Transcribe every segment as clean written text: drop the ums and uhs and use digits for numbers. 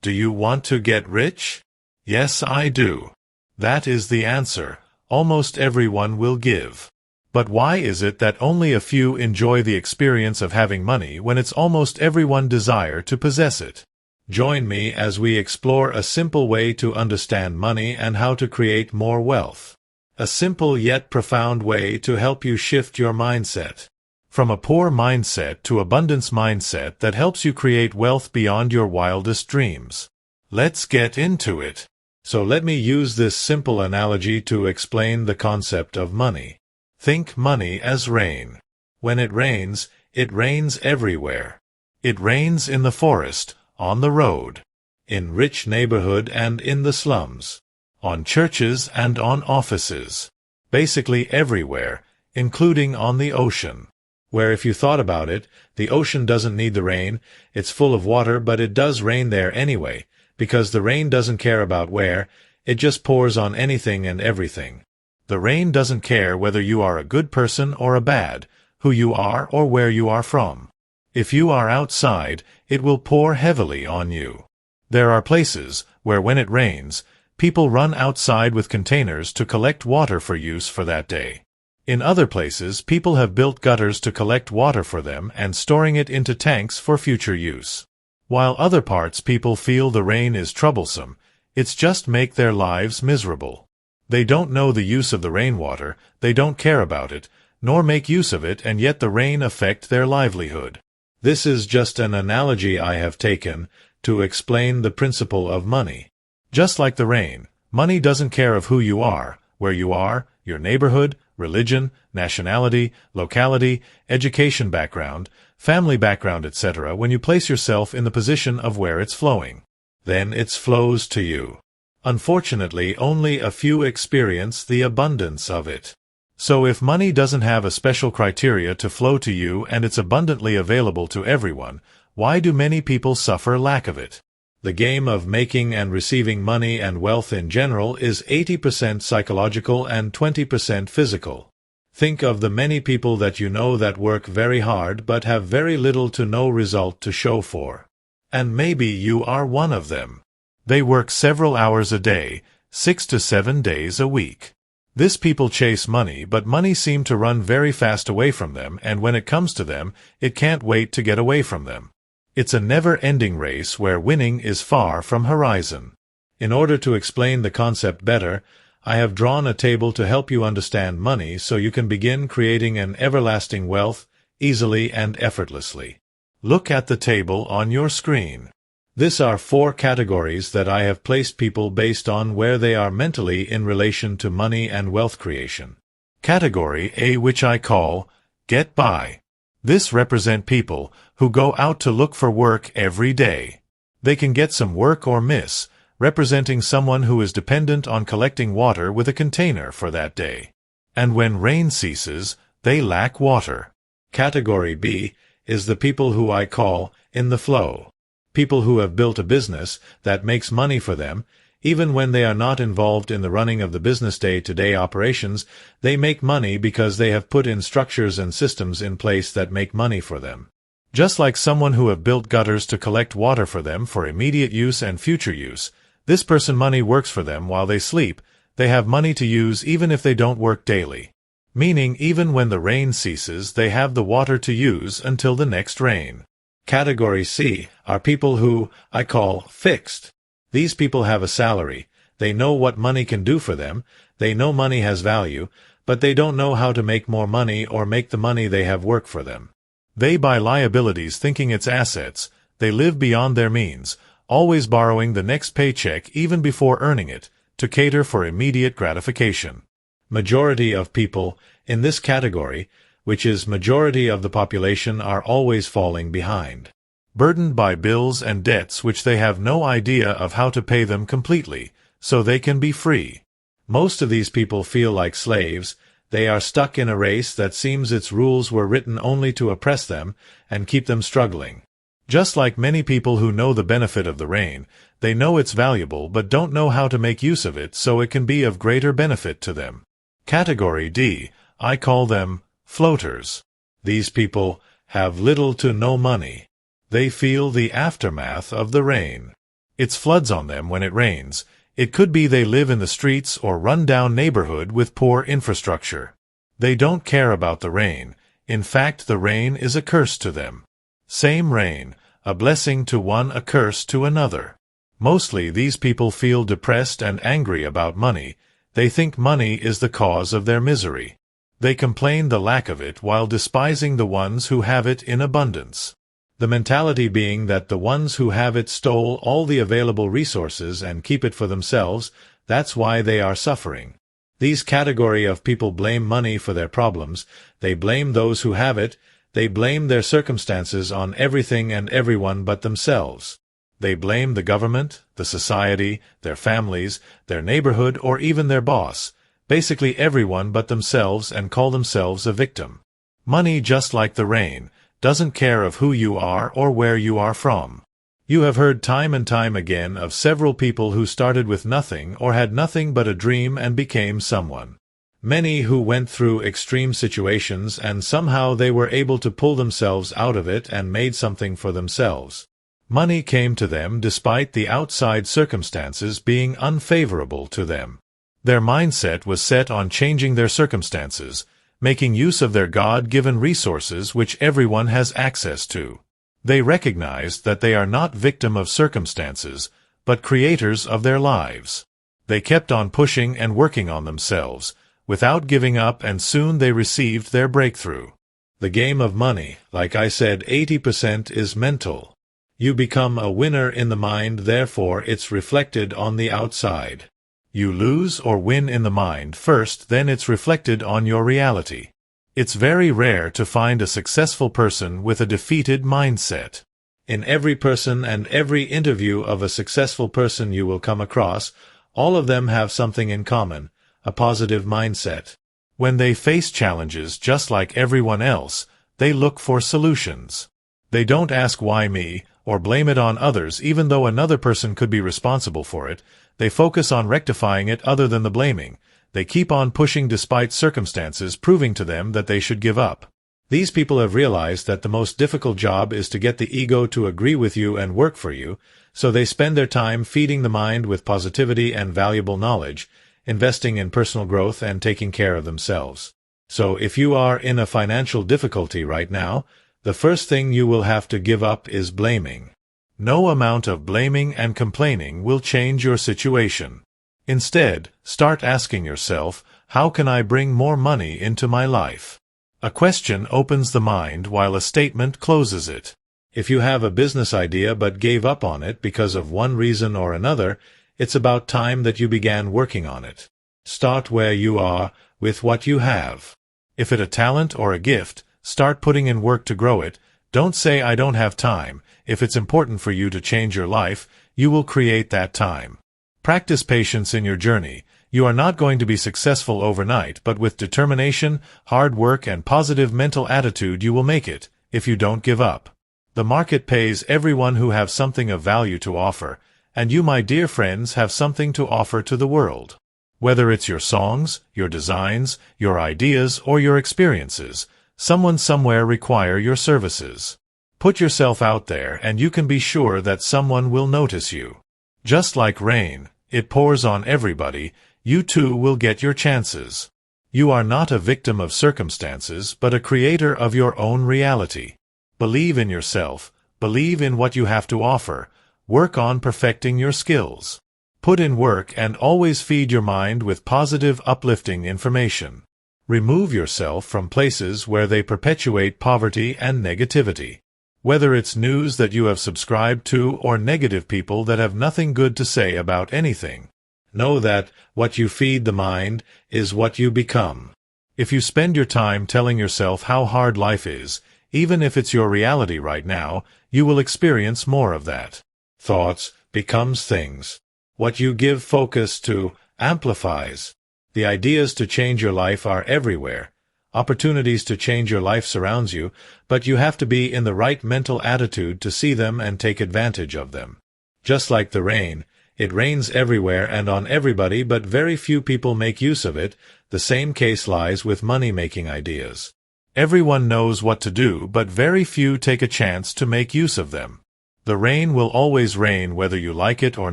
Do you want to get rich? Yes, I do. That is the answer almost everyone will give. But why is it that only a few enjoy the experience of having money when it's almost everyone desire to possess it? Join me as we explore a simple way to understand money and how to create more wealth. A simple yet profound way to help you shift your mindset. From a poor mindset to abundance mindset that helps you create wealth beyond your wildest dreams. Let's get into it. So let me use this simple analogy to explain the concept of money. Think money as rain. When it rains everywhere. It rains in the forest, on the road, in rich neighborhood and in the slums, on churches and on offices. Basically everywhere, including on the ocean. Where if you thought about it, the ocean doesn't need the rain, it's full of water, but it does rain there anyway, because the rain doesn't care about where, it just pours on anything and everything. The rain doesn't care whether you are a good person or a bad, who you are or where you are from. If you are outside, it will pour heavily on you. There are places where when it rains, people run outside with containers to collect water for use for that day. In other places, people have built gutters to collect water for them and storing it into tanks for future use. While other parts people feel the rain is troublesome, it's just make their lives miserable. They don't know the use of the rainwater, they don't care about it, nor make use of it, and yet the rain affect their livelihood. This is just an analogy I have taken to explain the principle of money. Just like the rain, money doesn't care of who you are, where you are, your neighborhood, religion, nationality, locality, education background, family background, etc. When you place yourself in the position of where it's flowing, then it flows to you. Unfortunately, only a few experience the abundance of it. So if money doesn't have a special criteria to flow to you and it's abundantly available to everyone, why do many people suffer lack of it? The game of making and receiving money and wealth in general is 80% psychological and 20% physical. Think of the many people that you know that work very hard but have very little to no result to show for. And maybe you are one of them. They work several hours a day, 6 to 7 days a week. This people chase money, but money seem to run very fast away from them, and when it comes to them, it can't wait to get away from them. It's a never-ending race where winning is far from horizon. In order to explain the concept better, I have drawn a table to help you understand money so you can begin creating an everlasting wealth easily and effortlessly. Look at the table on your screen. These are 4 categories that I have placed people based on where they are mentally in relation to money and wealth creation. Category A, which I call Get By. This represent people who go out to look for work every day. They can get some work or miss, representing someone who is dependent on collecting water with a container for that day. And when rain ceases, they lack water. Category B is the people who I call In the Flow. People who have built a business that makes money for them, even when they are not involved in the running of the business day-to-day operations, they make money because they have put in structures and systems in place that make money for them. Just like someone who have built gutters to collect water for them for immediate use and future use, this person money works for them while they sleep. They have money to use even if they don't work daily. Meaning even when the rain ceases, they have the water to use until the next rain. Category C are people who I call fixed. These people have a salary, they know what money can do for them, they know money has value, but they don't know how to make more money or make the money they have work for them. They buy liabilities thinking it's assets, they live beyond their means, always borrowing the next paycheck even before earning it, to cater for immediate gratification. Majority of people in this category, which is majority of the population, are always falling behind, burdened by bills and debts which they have no idea of how to pay them completely, so they can be free. Most of these people feel like slaves. They are stuck in a race that seems its rules were written only to oppress them and keep them struggling. Just like many people who know the benefit of the rain, they know it's valuable but don't know how to make use of it so it can be of greater benefit to them. Category D, I call them floaters. These people have little to no money. They feel the aftermath of the rain. It's floods on them when it rains. It could be they live in the streets or run-down neighborhood with poor infrastructure. They don't care about the rain. In fact, the rain is a curse to them. Same rain, a blessing to one, a curse to another. Mostly these people feel depressed and angry about money. They think money is the cause of their misery. They complain the lack of it while despising the ones who have it in abundance. The mentality being that the ones who have it stole all the available resources and keep it for themselves. That's why they are suffering. These category of people blame money for their problems. They blame those who have it. They blame their circumstances on everything and everyone but themselves. They blame the government, the society, their families, their neighborhood, or even their boss, basically everyone but themselves, and call themselves a victim. Money, just like the rain, doesn't care of who you are or where you are from. You have heard time and time again of several people who started with nothing or had nothing but a dream and became someone. Many who went through extreme situations and somehow they were able to pull themselves out of it and made something for themselves. Money came to them despite the outside circumstances being unfavorable to them. Their mindset was set on changing their circumstances, making use of their God-given resources which everyone has access to. They recognized that they are not victim of circumstances, but creators of their lives. They kept on pushing and working on themselves, without giving up, and soon they received their breakthrough. The game of money, like I said, 80% is mental. You become a winner in the mind, therefore it's reflected on the outside. You lose or win in the mind first, then it's reflected on your reality. It's very rare to find a successful person with a defeated mindset. In every person and every interview of a successful person you will come across, all of them have something in common, a positive mindset. When they face challenges just like everyone else, they look for solutions. They don't ask why me, or blame it on others even though another person could be responsible for it. They focus on rectifying it other than the blaming. They keep on pushing despite circumstances proving to them that they should give up. These people have realized that the most difficult job is to get the ego to agree with you and work for you, so they spend their time feeding the mind with positivity and valuable knowledge, investing in personal growth and taking care of themselves. So if you are in a financial difficulty right now, the first thing you will have to give up is blaming. No amount of blaming and complaining will change your situation. Instead, start asking yourself, how can I bring more money into my life? A question opens the mind while a statement closes it. If you have a business idea but gave up on it because of one reason or another, it's about time that you began working on it. Start where you are, with what you have. If it's a talent or a gift, start putting in work to grow it. Don't say I don't have time. If it's important for you to change your life, you will create that time. Practice patience in your journey. You are not going to be successful overnight, but with determination, hard work, and positive mental attitude you will make it, if you don't give up. The market pays everyone who have something of value to offer, and you, my dear friends, have something to offer to the world. Whether it's your songs, your designs, your ideas, or your experiences, someone somewhere require your services. Put yourself out there and you can be sure that someone will notice you. Just like rain, it pours on everybody, you too will get your chances. You are not a victim of circumstances, but a creator of your own reality. Believe in yourself, believe in what you have to offer, work on perfecting your skills. Put in work and always feed your mind with positive, uplifting information. Remove yourself from places where they perpetuate poverty and negativity. Whether it's news that you have subscribed to or negative people that have nothing good to say about anything. Know that what you feed the mind is what you become. If you spend your time telling yourself how hard life is, even if it's your reality right now, you will experience more of that. Thoughts becomes things. What you give focus to amplifies. The ideas to change your life are everywhere. Opportunities to change your life surrounds you, but you have to be in the right mental attitude to see them and take advantage of them. Just like the rain, it rains everywhere and on everybody, but very few people make use of it. The same case lies with money-making ideas. Everyone knows what to do, but very few take a chance to make use of them. The rain will always rain whether you like it or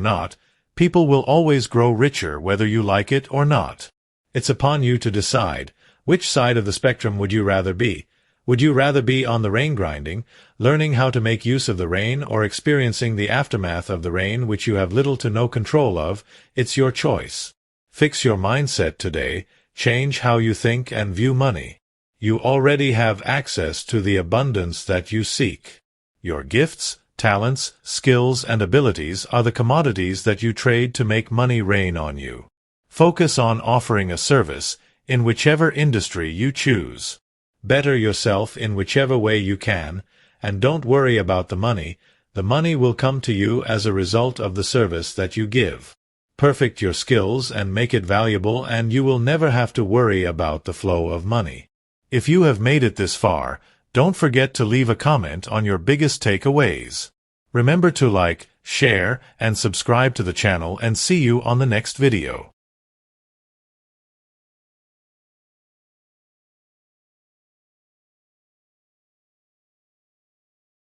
not. People will always grow richer whether you like it or not. It's upon you to decide. Which side of the spectrum would you rather be? Would you rather be on the rain grinding, learning how to make use of the rain, or experiencing the aftermath of the rain which you have little to no control of? It's your choice. Fix your mindset today. Change how you think and view money. You already have access to the abundance that you seek. Your gifts, talents, skills, and abilities are the commodities that you trade to make money rain on you. Focus on offering a service in whichever industry you choose. Better yourself in whichever way you can, and don't worry about the money. The money will come to you as a result of the service that you give. Perfect your skills and make it valuable, and you will never have to worry about the flow of money. If you have made it this far, don't forget to leave a comment on your biggest takeaways. Remember to like, share, and subscribe to the channel, and see you on the next video.